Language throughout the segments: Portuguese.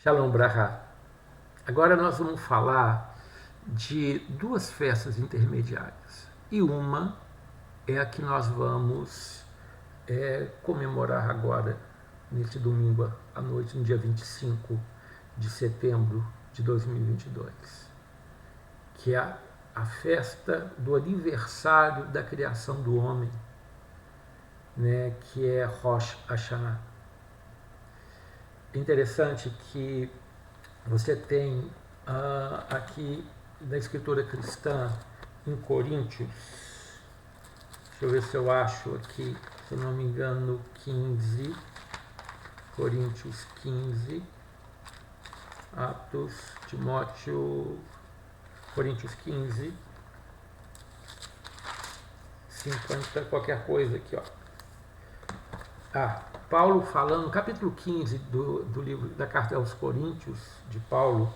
Shalom Braha. Agora nós vamos falar de duas festas intermediárias. E uma é a que nós vamos comemorar agora, neste domingo à noite, no dia 25 de setembro de 2022, que é a festa do aniversário da criação do homem, né, que é Rosh Hashanah. É interessante que você tem aqui na escritura cristã em Coríntios, deixa eu ver se eu acho aqui, se eu não me engano, 15, Coríntios 15, Atos, Timóteo, Coríntios 15, 50, qualquer coisa aqui, ó. Paulo falando, no capítulo 15 do livro da carta aos Coríntios, de Paulo,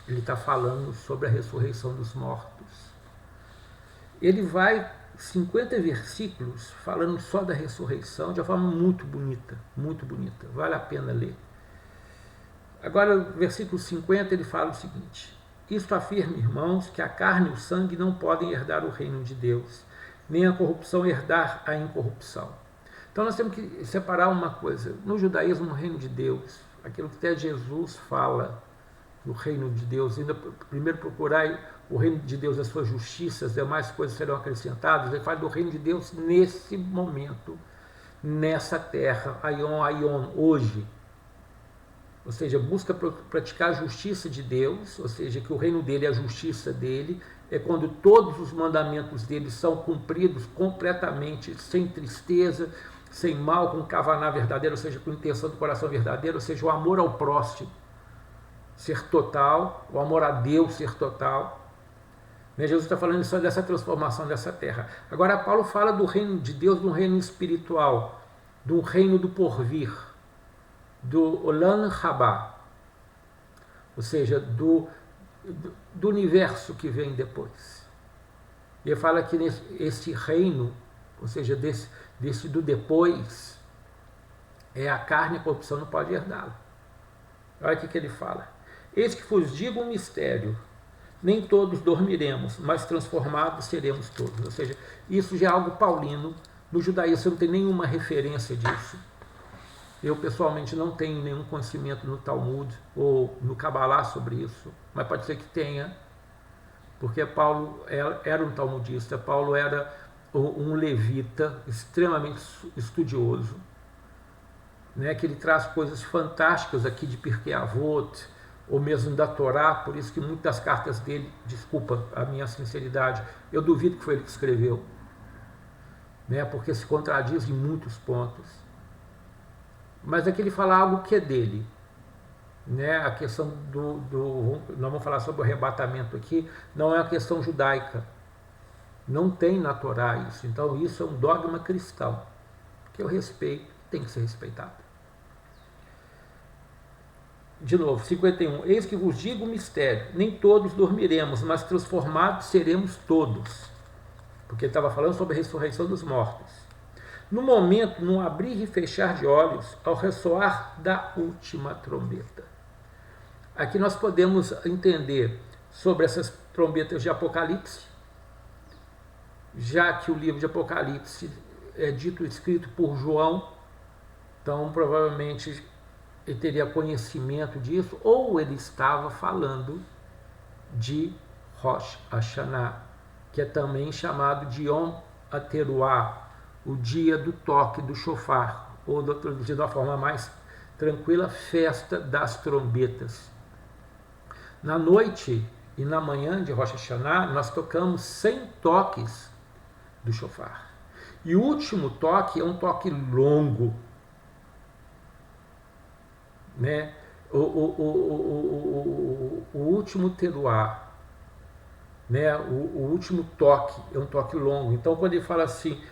ele está falando sobre a ressurreição dos mortos. Ele vai 50 versículos falando só da ressurreição de uma forma muito bonita, vale a pena ler. Agora, no versículo 50, ele fala o seguinte: isto afirma, irmãos, que a carne e o sangue não podem herdar o reino de Deus, nem a corrupção herdar a incorrupção. Então nós temos que separar uma coisa. No judaísmo, o reino de Deus, aquilo que até Jesus fala do reino de Deus, ainda primeiro procurai o reino de Deus, as suas justiças, as demais coisas serão acrescentadas. Ele fala do reino de Deus nesse momento, nessa terra, aion, hoje. Ou seja, busca praticar a justiça de Deus, ou seja, que o reino dele é a justiça dele, é quando todos os mandamentos dele são cumpridos completamente, sem tristeza, sem mal, com kavaná verdadeira, ou seja, com intenção do coração verdadeiro, ou seja, o amor ao próximo ser total, o amor a Deus ser total. Jesus está falando só dessa transformação dessa terra. Agora, Paulo fala do reino de Deus, de um reino espiritual, de um reino do porvir, do Olam Rabá, ou seja, do universo que vem depois. E ele fala que esse reino, ou seja, desse do depois, é a carne, a corrupção não pode herdá-lo. Olha o que ele fala: eis que vos digo um mistério, nem todos dormiremos, mas transformados seremos todos. Ou seja, isso já é algo paulino. No judaísmo você não tem nenhuma referência disso. Eu, pessoalmente, não tenho nenhum conhecimento no Talmud ou no Kabbalah sobre isso, mas pode ser que tenha, porque Paulo era um talmudista, Paulo era um levita extremamente estudioso, né, que ele traz coisas fantásticas aqui de Pirkei Avot, ou mesmo da Torá, por isso que muitas das cartas dele, desculpa a minha sinceridade, eu duvido que foi ele que escreveu, né, porque se contradiz em muitos pontos. Mas aqui ele fala algo que é dele, né? A questão nós vamos falar sobre o arrebatamento aqui, não é uma questão judaica, não tem na Torá isso, então isso é um dogma cristão, que eu respeito, tem que ser respeitado. De novo, 51, eis que vos digo o mistério, nem todos dormiremos, mas transformados seremos todos, porque ele estava falando sobre a ressurreição dos mortos. No momento, no abrir e fechar de olhos, ao ressoar da última trombeta. Aqui nós podemos entender sobre essas trombetas de Apocalipse, já que o livro de Apocalipse é dito escrito por João, então provavelmente ele teria conhecimento disso, ou ele estava falando de Rosh Hashanah, que é também chamado de Yom HaTeruah, o dia do toque do shofar, ou traduzido de uma forma mais tranquila, festa das trombetas. Na noite e na manhã de Rosh Hashanah, nós tocamos 100 toques do shofar. E o último toque é um toque longo, né? O último teruá, né? O último toque é um toque longo. Então, quando ele fala assim,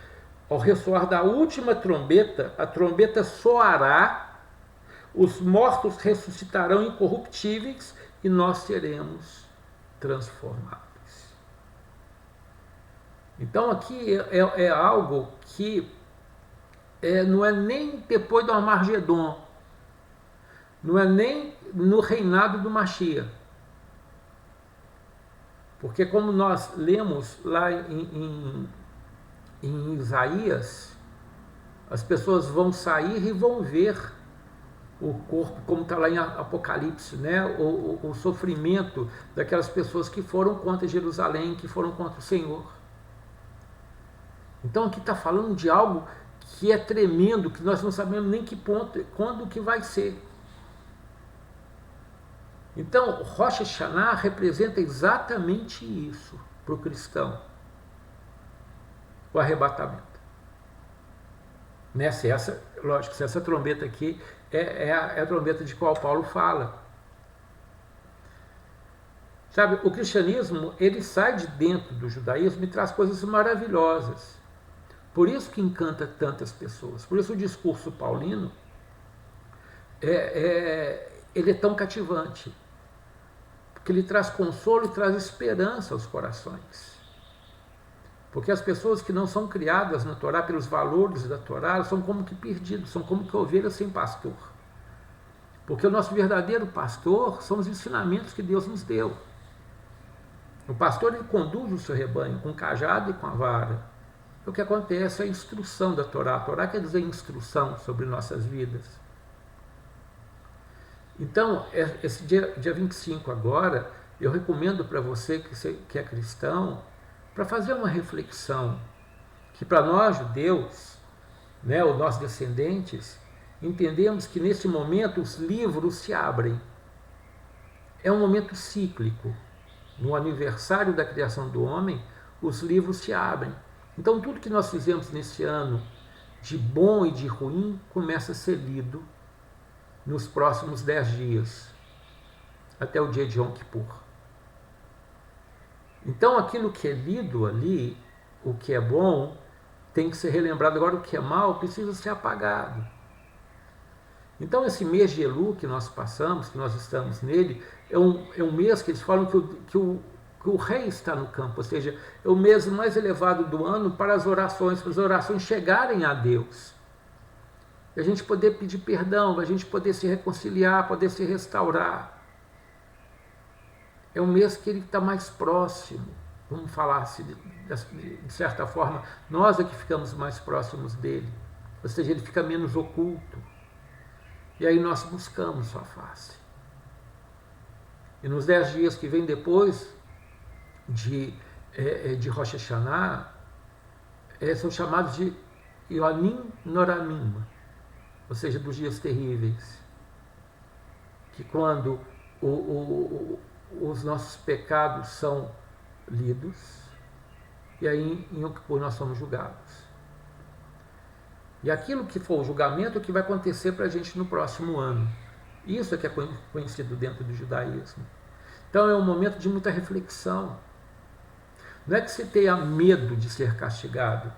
ao ressoar da última trombeta, a trombeta soará, os mortos ressuscitarão incorruptíveis e nós seremos transformados. Então aqui é algo que não é nem depois do Armagedon, não é nem no reinado do Mashiach. Porque como nós lemos lá em Isaías, as pessoas vão sair e vão ver o corpo, como está lá em Apocalipse, né? O sofrimento daquelas pessoas que foram contra Jerusalém, que foram contra o Senhor. Então aqui está falando de algo que é tremendo, que nós não sabemos nem que ponto, quando que vai ser. Então, Rosh Hashanah representa exatamente isso para o cristão, o arrebatamento. Lógico, se essa trombeta aqui é a trombeta de qual Paulo fala. Sabe, o cristianismo, ele sai de dentro do judaísmo e traz coisas maravilhosas. Por isso que encanta tantas pessoas. Por isso o discurso paulino ele é tão cativante. Porque ele traz consolo e traz esperança aos corações. Porque as pessoas que não são criadas na Torá pelos valores da Torá são como que perdidos, são como que ovelhas sem pastor. Porque o nosso verdadeiro pastor são os ensinamentos que Deus nos deu. O pastor, ele conduz o seu rebanho com o cajado e com a vara. O que acontece é a instrução da Torá. A Torá quer dizer instrução sobre nossas vidas. Então, esse dia 25 agora, eu recomendo para você que é cristão, para fazer uma reflexão, que para nós judeus, né, os nossos descendentes, entendemos que nesse momento os livros se abrem. É um momento cíclico. No aniversário da criação do homem, os livros se abrem. Então tudo que nós fizemos nesse ano, de bom e de ruim, começa a ser lido nos próximos 10 dias, até o dia de Yom Kippur. Então aquilo que é lido ali, o que é bom, tem que ser relembrado. Agora o que é mal precisa ser apagado. Então esse mês de Elul que nós passamos, que nós estamos nele, é um mês que eles falam que o rei está no campo, ou seja, é o mês mais elevado do ano para as orações chegarem a Deus. E a gente poder pedir perdão, a gente poder se reconciliar, poder se restaurar. É um mês que ele está mais próximo, vamos falar assim, de certa forma, nós é que ficamos mais próximos dele, ou seja, ele fica menos oculto. E aí nós buscamos sua face. E nos 10 dias que vem depois de Rosh Hashanah, são chamados de Yonim Noramim, ou seja, dos dias terríveis. Que quando os nossos pecados são lidos, e aí em Yom Kippur nós somos julgados. E aquilo que for o julgamento é o que vai acontecer para a gente no próximo ano. Isso é que é conhecido dentro do judaísmo. Então é um momento de muita reflexão. Não é que você tenha medo de ser castigado,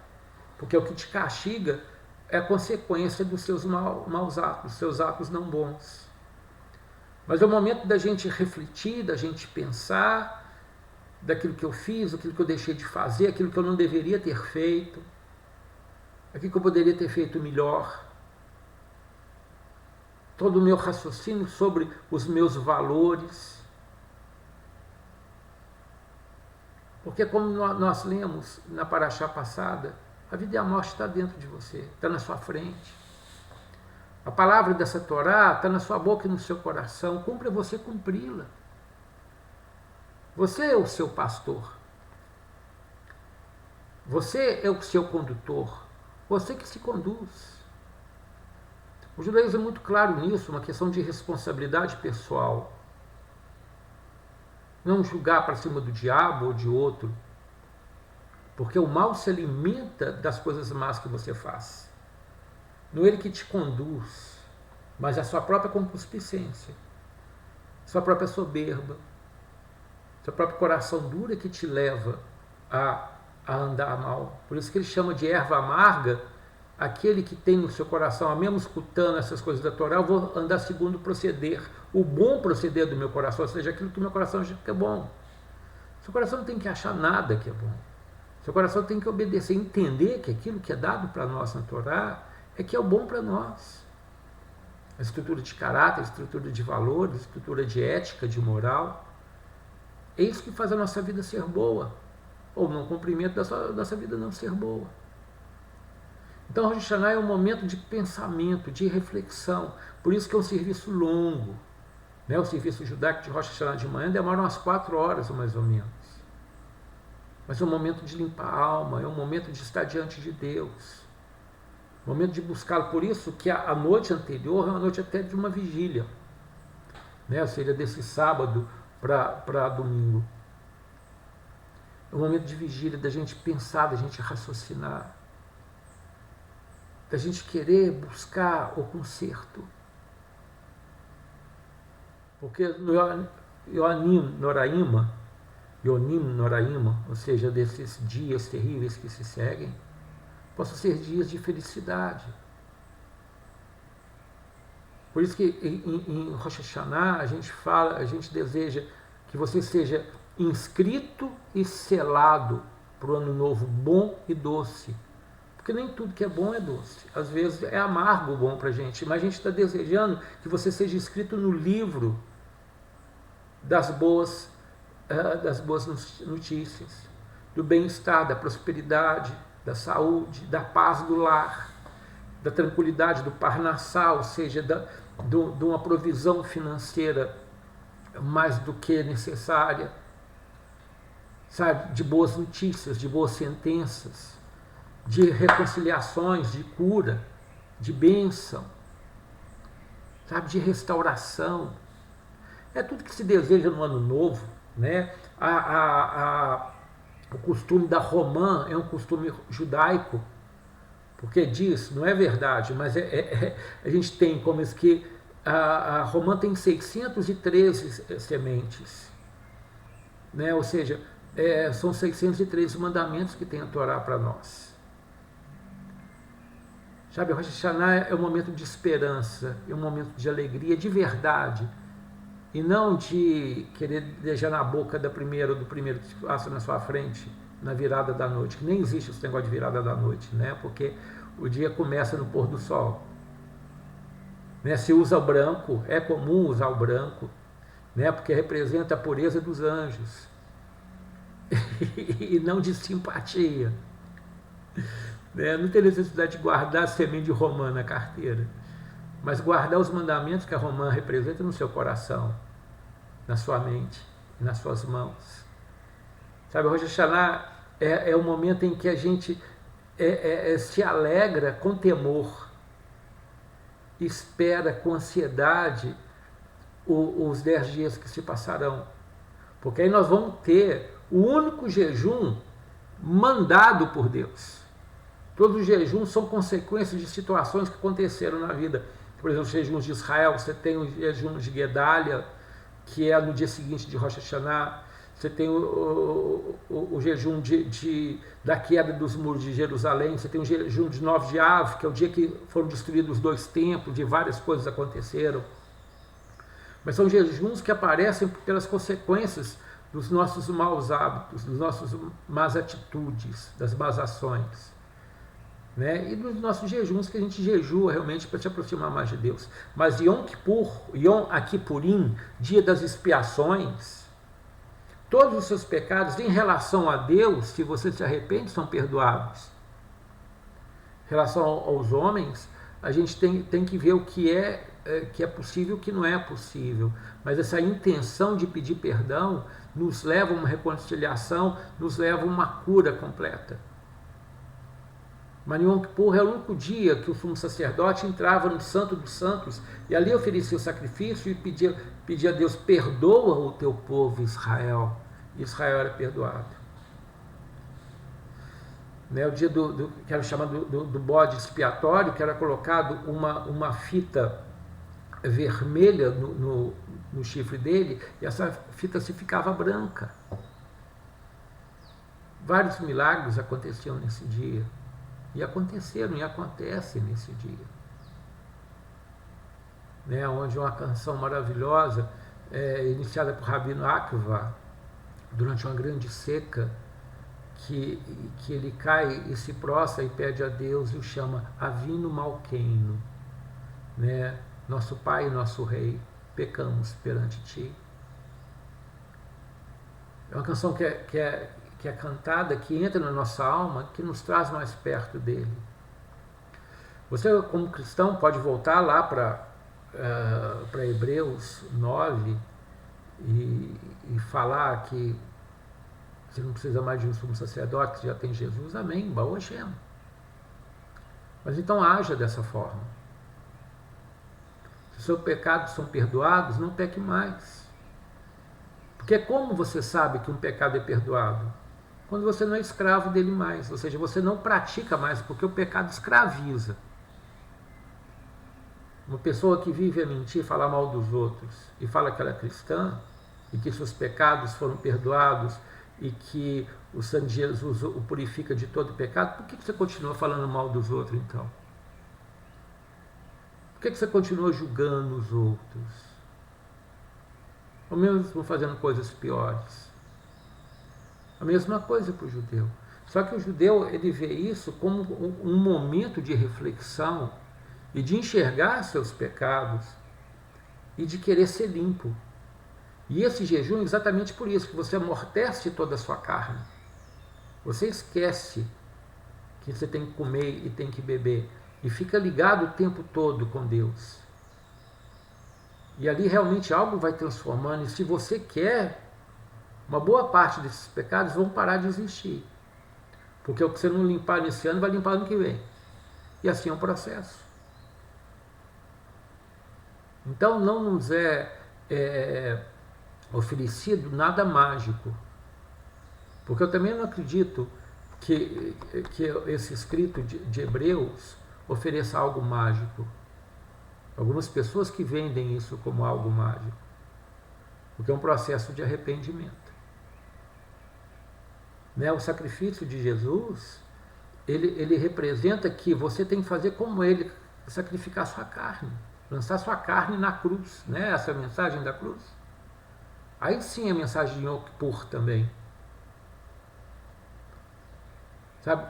porque o que te castiga é a consequência dos seus maus atos, dos seus atos não bons. Mas é o momento da gente refletir, da gente pensar daquilo que eu fiz, aquilo que eu deixei de fazer, aquilo que eu não deveria ter feito, aquilo que eu poderia ter feito melhor. Todo o meu raciocínio sobre os meus valores. Porque como nós lemos na paraxá passada, a vida e a morte está dentro de você, está na sua frente. A palavra dessa Torá está na sua boca e no seu coração, cumpre você cumpri-la. Você é o seu pastor. Você é o seu condutor. Você que se conduz. O judaísmo é muito claro nisso, uma questão de responsabilidade pessoal. Não julgar para cima do diabo ou de outro, porque o mal se alimenta das coisas más que você faz. Não é ele que te conduz, mas a sua própria concupiscência, sua própria soberba, seu próprio coração duro é que te leva a andar mal. Por isso que ele chama de erva amarga aquele que tem no seu coração, mesmo escutando essas coisas da Torá, eu vou andar segundo o proceder, o bom proceder do meu coração, ou seja, aquilo que o meu coração acha que é bom. Seu coração não tem que achar nada que é bom. Seu coração tem que obedecer, entender que aquilo que é dado para nós na Torá é que é o bom para nós. a estrutura de caráter, a estrutura de valores, a estrutura de ética, de moral. É isso que faz a nossa vida ser boa, ou no cumprimento da nossa vida não ser boa. Então, Rosh Hashanah é um momento de pensamento, de reflexão. Por isso que é um serviço longo. Né? O serviço judaico de Rosh Hashanah de manhã demora umas 4 horas, mais ou menos. Mas é um momento de limpar a alma, é um momento de estar diante de Deus. Momento de buscá-lo. Por isso que a noite anterior é uma noite até de uma vigília. Né? Ou seja, desse sábado para domingo. É um momento de vigília, da gente pensar, da gente raciocinar, da gente querer buscar o conserto. Porque no Yonim Noraima, ou seja, desses dias terríveis que se seguem, possam ser dias de felicidade. Por isso que em Rosh Hashanah a gente deseja que você seja inscrito e selado para o ano novo bom e doce. Porque nem tudo que é bom é doce. Às vezes é amargo o bom para a gente, mas a gente está desejando que você seja inscrito no livro das boas notícias, do bem-estar, da prosperidade, da saúde, da paz do lar, da tranquilidade, do parnassá, ou seja, de uma provisão financeira mais do que necessária, sabe, de boas notícias, de boas sentenças, de reconciliações, de cura, de bênção, sabe, de restauração. É tudo que se deseja no ano novo, né? O costume da romã é um costume judaico, porque diz, não é verdade, mas a gente tem como isso que a romã tem 613 sementes, né? Ou seja, são 613 mandamentos que tem a Torá para nós. Sabe, Rosh Hashanah é um momento de esperança, é um momento de alegria de verdade, e não de querer deixar na boca do primeiro que passa na sua frente, na virada da noite, que nem existe esse negócio de virada da noite, né? Porque o dia começa no pôr do sol. Né? Se usa o branco, é comum usar o branco, né? Porque representa a pureza dos anjos, e não de simpatia. Né? Não tem necessidade de guardar a semente de romã na carteira, mas guardar os mandamentos que a romã representa no seu coração, na sua mente e nas suas mãos. Sabe, Rosh Hashanah é o momento em que a gente se alegra com temor, espera com ansiedade os 10 dias que se passarão, porque aí nós vamos ter o único jejum mandado por Deus. Todos os jejuns são consequências de situações que aconteceram na vida. Por exemplo, os jejuns de Israel, você tem o jejum de Guedalia, que é no dia seguinte de Rosh Hashanah. Você tem o jejum da queda dos muros de Jerusalém. Você tem o jejum de 9 de Av, que é o dia que foram destruídos os 2 templos, de várias coisas aconteceram. Mas são jejuns que aparecem pelas consequências dos nossos maus hábitos, das nossas más atitudes, das más ações. Né? E dos nossos jejuns, que a gente jejua realmente para se aproximar mais de Deus. Mas Yom Kippur, Yom Kippurim, dia das expiações, todos os seus pecados em relação a Deus, se você se arrepende, são perdoados. Em relação aos homens, a gente tem que ver o que é possível e o que não é possível. Mas essa intenção de pedir perdão nos leva a uma reconciliação, nos leva a uma cura completa. Mas Yom Kippur é o único dia que o sumo sacerdote entrava no Santo dos Santos e ali oferecia o sacrifício e pedia a Deus: perdoa o teu povo Israel. E Israel era perdoado. Né, o dia que era chamado do bode expiatório, que era colocado uma fita vermelha no chifre dele, e essa fita se ficava branca. Vários milagres aconteciam nesse dia. E aconteceram e acontecem nesse dia. Né, onde uma canção maravilhosa, iniciada por Rabino Akiva, durante uma grande seca, que ele cai e se prostra e pede a Deus e o chama Avinu Malkeinu. Né, nosso Pai e nosso Rei, pecamos perante Ti. É uma canção que é cantada, que entra na nossa alma, que nos traz mais perto dele. Você, como cristão, pode voltar lá para Hebreus 9 e falar que você não precisa mais de um sumo sacerdote, que já tem Jesus. Amém, Baruch Hashem. Mas então haja dessa forma. Se os seus pecados são perdoados, não peque mais. Porque como você sabe que um pecado é perdoado? Quando você não é escravo dele mais, ou seja, você não pratica mais, porque o pecado escraviza. Uma pessoa que vive a mentir, falar mal dos outros, e fala que ela é cristã, e que seus pecados foram perdoados, e que o sangue de Jesus o purifica de todo pecado, por que você continua falando mal dos outros, então? Por que você continua julgando os outros? Ou mesmo fazendo coisas piores? A mesma coisa para o judeu. Só que o judeu, ele vê isso como um momento de reflexão e de enxergar seus pecados e de querer ser limpo. E esse jejum é exatamente por isso, que você amortece toda a sua carne. Você esquece que você tem que comer e tem que beber e fica ligado o tempo todo com Deus. E ali realmente algo vai transformando, e se você quer, uma boa parte desses pecados vão parar de existir. Porque o que você não limpar nesse ano, vai limpar no que vem. E assim é um processo. Então não nos é oferecido nada mágico. Porque eu também não acredito que esse escrito de Hebreus ofereça algo mágico. Algumas pessoas que vendem isso como algo mágico. Porque é um processo de arrependimento. Né? O sacrifício de Jesus, ele representa que você tem que fazer como ele, sacrificar sua carne, lançar sua carne na cruz. Né? Essa é a mensagem da cruz. Aí sim a mensagem de Yom Kippur também. Sabe?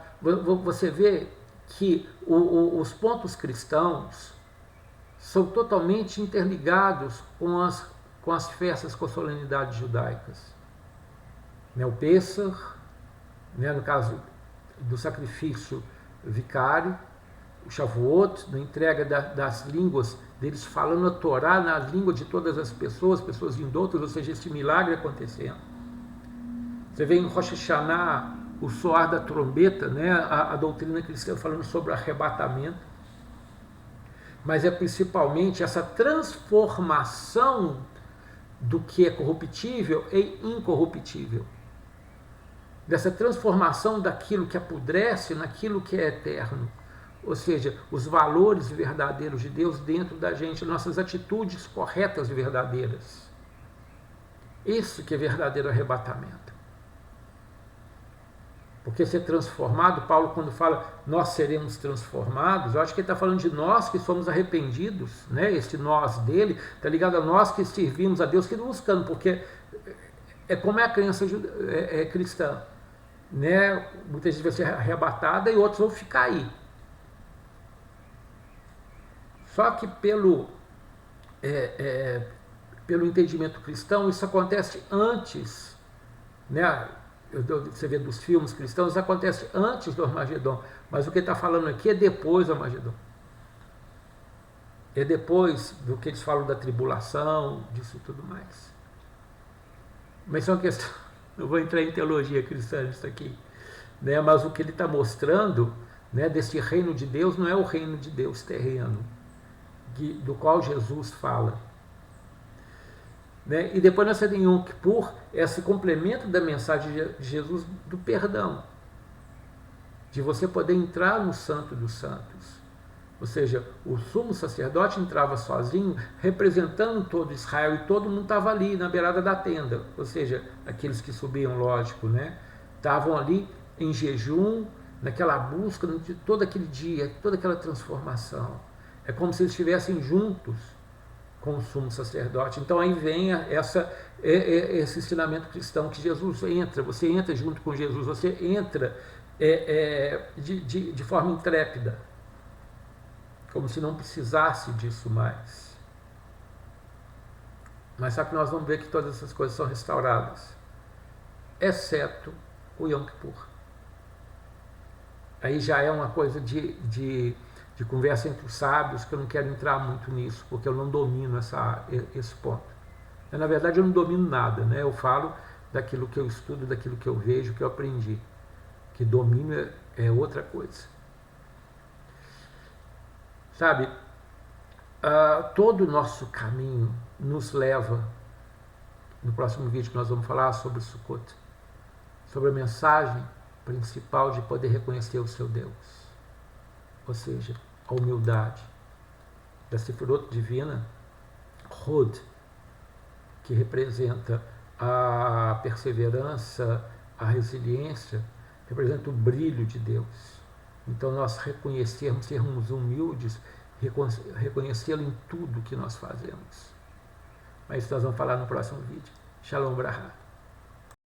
Você vê que os pontos cristãos são totalmente interligados com as festas, com as solenidades judaicas. Né? O Pêssar, né? No caso do sacrifício vicário, o Shavuot, na entrega das línguas, deles falando a Torá na língua de todas as pessoas indoutas, ou seja, esse milagre acontecendo. Você vê em Rosh Hashanah o soar da trombeta, né? a doutrina cristã falando sobre o arrebatamento. Mas é principalmente essa transformação do que é corruptível em incorruptível. Dessa transformação daquilo que apodrece naquilo que é eterno. Ou seja, os valores verdadeiros de Deus dentro da gente, nossas atitudes corretas e verdadeiras. Isso que é verdadeiro arrebatamento. Porque ser transformado, Paulo quando fala nós seremos transformados, eu acho que ele está falando de nós que somos arrependidos, né? Esse nós dele está ligado a nós que servimos a Deus, que não buscando, porque é como é a crença cristã, né? Muita gente vai ser arrebatada e outros vão ficar aí. Só que pelo entendimento cristão, isso acontece antes, né? Você vê dos filmes cristãos, isso acontece antes do Armagedon, mas o que ele está falando aqui é depois do Armagedon. É depois do que eles falam da tribulação, disso tudo mais. Mas isso é uma questão, não vou entrar em teologia cristã nisso aqui, né? Mas o que ele está mostrando, né, desse reino de Deus não é o reino de Deus terreno, do qual Jesus fala. Né? E depois nós temos em Yom Kippur esse complemento da mensagem de Jesus do perdão, de você poder entrar no Santo dos Santos. Ou seja, o sumo sacerdote entrava sozinho, representando todo Israel, e todo mundo estava ali na beirada da tenda. Ou seja, aqueles que subiam, lógico, né? Estavam ali em jejum, naquela busca de todo aquele dia, toda aquela transformação. É como se eles estivessem juntos com o sumo sacerdote. Então aí vem esse ensinamento cristão que Jesus entra, você entra junto com Jesus, você entra de forma intrépida. como se não precisasse disso mais. Mas só que nós vamos ver que todas essas coisas são restauradas, exceto o Yom Kippur. Aí já é uma coisa de conversa entre os sábios, que eu não quero entrar muito nisso, porque eu não domino esse ponto. Na verdade, eu não domino nada, né? Eu falo daquilo que eu estudo, daquilo que eu vejo, que eu aprendi. Que domínio é outra coisa. Sabe, todo o nosso caminho nos leva, no próximo vídeo que nós vamos falar sobre Sukkot, sobre a mensagem principal de poder reconhecer o seu Deus, ou seja, a humildade da Sefirot divina, Hod, que representa a perseverança, a resiliência, representa o brilho de Deus. Então nós reconhecermos, sermos humildes, reconhecê-lo em tudo que nós fazemos. Mas isso nós vamos falar no próximo vídeo. Shalom Brahá.